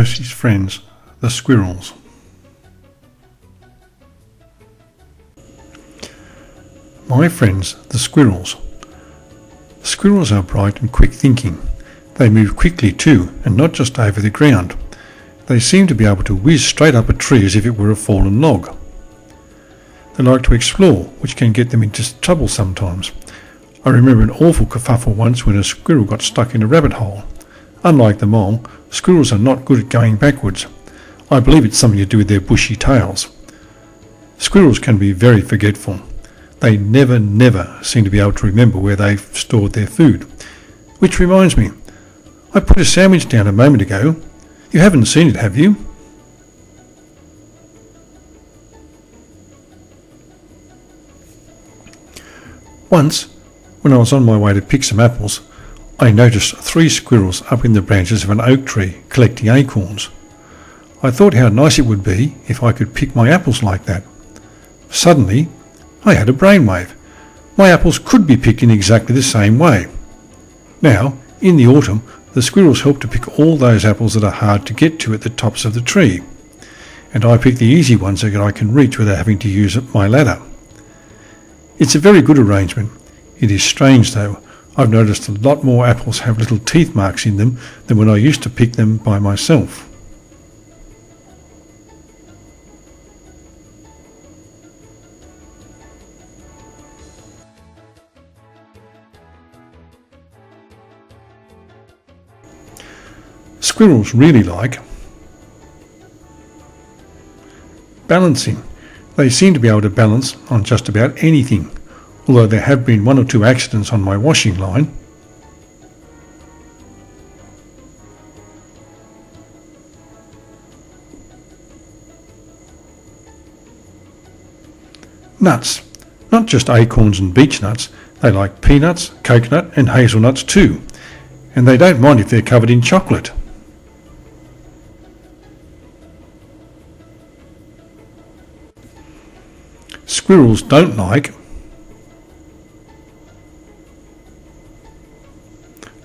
Percy's friends, the squirrels. My friends, the squirrels. Squirrels are bright and quick thinking. They move quickly too, and not just over the ground. They seem to be able to whiz straight up a tree as if it were a fallen log. They like to explore, which can get them into trouble sometimes. I remember an awful kerfuffle once when a squirrel got stuck in a rabbit hole. Unlike the mole, squirrels are not good at going backwards. I believe it's something to do with their bushy tails. Squirrels can be very forgetful. They never seem to be able to remember where they've stored their food. Which reminds me, I put a sandwich down a moment ago. You haven't seen it, have you? Once, when I was on my way to pick some apples, I noticed 3 squirrels up in the branches of an oak tree collecting acorns. I thought how nice it would be if I could pick my apples like that. Suddenly, I had a brainwave. My apples could be picked in exactly the same way. Now, in the autumn, the squirrels help to pick all those apples that are hard to get to at the tops of the tree, and I pick the easy ones that I can reach without having to use my ladder. It's a very good arrangement. It is strange though. I've noticed a lot more apples have little teeth marks in them than when I used to pick them by myself. Squirrels really like balancing. They seem to be able to balance on just about anything, although there have been 1 or 2 accidents on my washing line. Nuts. Not just acorns and beech nuts, they like peanuts, coconut and hazelnuts too, and they don't mind if they're covered in chocolate. Squirrels don't like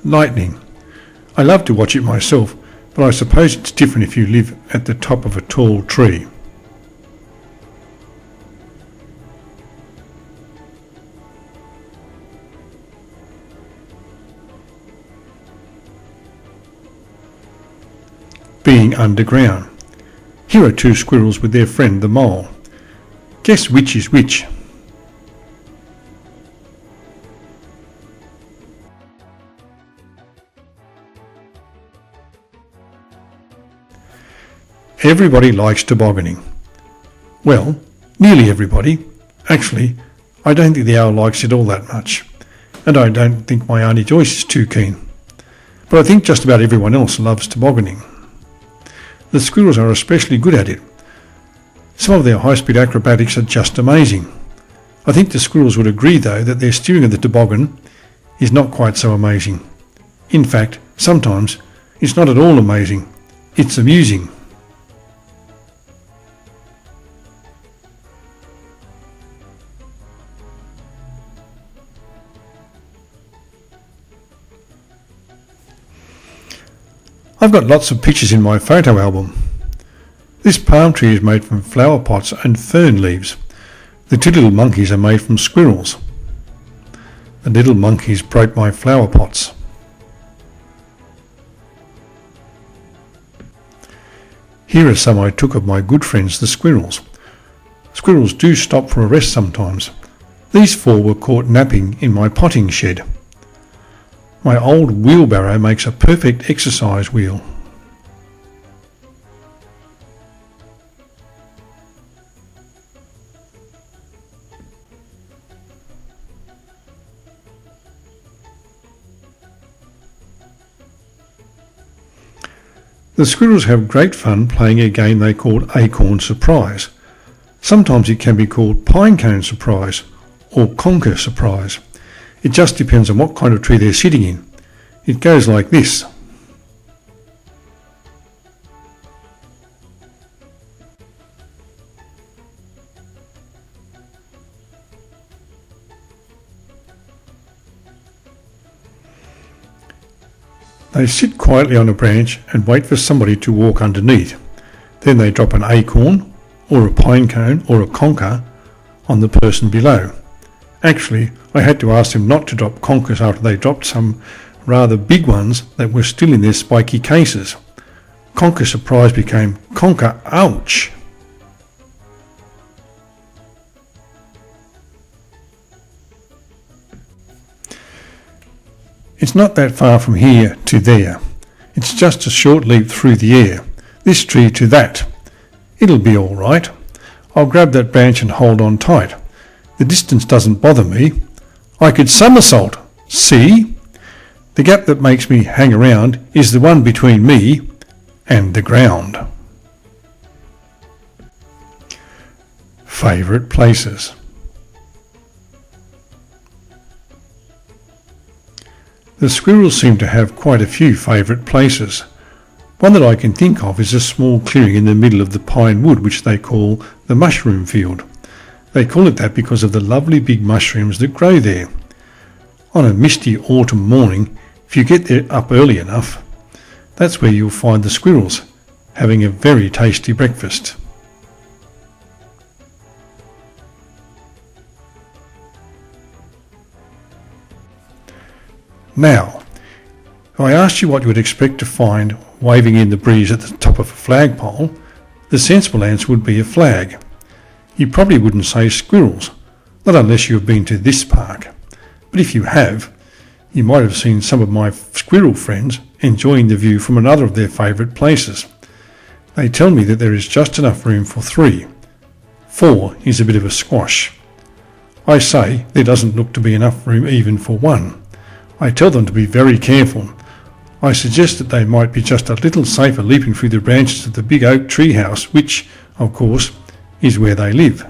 lightning. I love to watch it myself, but I suppose it's different if you live at the top of a tall tree. Being underground. Here are 2 squirrels with their friend the mole. Guess which is which? Everybody likes tobogganing. Well, nearly everybody. Actually, I don't think the owl likes it all that much, and I don't think my Auntie Joyce is too keen. But I think just about everyone else loves tobogganing. The squirrels are especially good at it. Some of their high-speed acrobatics are just amazing. I think the squirrels would agree though that their steering of the toboggan is not quite so amazing. In fact, sometimes it's not at all amazing. It's amusing. I've got lots of pictures in my photo album. This palm tree is made from flower pots and fern leaves. The 2 little monkeys are made from squirrels. The little monkeys broke my flower pots. Here are some I took of my good friends the squirrels. Squirrels do stop for a rest sometimes. These 4 were caught napping in my potting shed. My old wheelbarrow makes a perfect exercise wheel. The squirrels have great fun playing a game they call Acorn Surprise. Sometimes it can be called Pinecone Surprise or Conker Surprise. It just depends on what kind of tree they're sitting in. It goes like this. They sit quietly on a branch and wait for somebody to walk underneath. Then they drop an acorn, or a pine cone, or a conker on the person below. Actually, I had to ask them not to drop conkers after they dropped some rather big ones that were still in their spiky cases. Conker surprise became conker ouch. It's not that far from here to there. It's just a short leap through the air, this tree to that. It'll be all right. I'll grab that branch and hold on tight. The distance doesn't bother me. I could somersault. See? The gap that makes me hang around is the one between me and the ground. Favourite places. The squirrels seem to have quite a few favourite places. One that I can think of is a small clearing in the middle of the pine wood which they call the mushroom field. They call it that because of the lovely big mushrooms that grow there. On a misty autumn morning, if you get there up early enough, that's where you'll find the squirrels having a very tasty breakfast. Now, if I asked you what you would expect to find waving in the breeze at the top of a flagpole, the sensible answer would be a flag. You probably wouldn't say squirrels, not unless you have been to this park. But if you have, you might have seen some of my squirrel friends enjoying the view from another of their favourite places. They tell me that there is just enough room for 3. 4 is a bit of a squash. I say there doesn't look to be enough room even for 1. I tell them to be very careful. I suggest that they might be just a little safer leaping through the branches of the big oak tree house, which, of course, is where they live.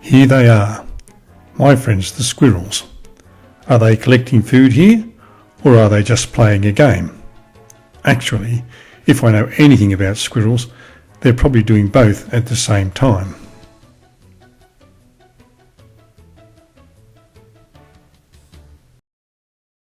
Here they are, my friends the squirrels. Are they collecting food here, or are they just playing a game? Actually, if I know anything about squirrels, they're probably doing both at the same time.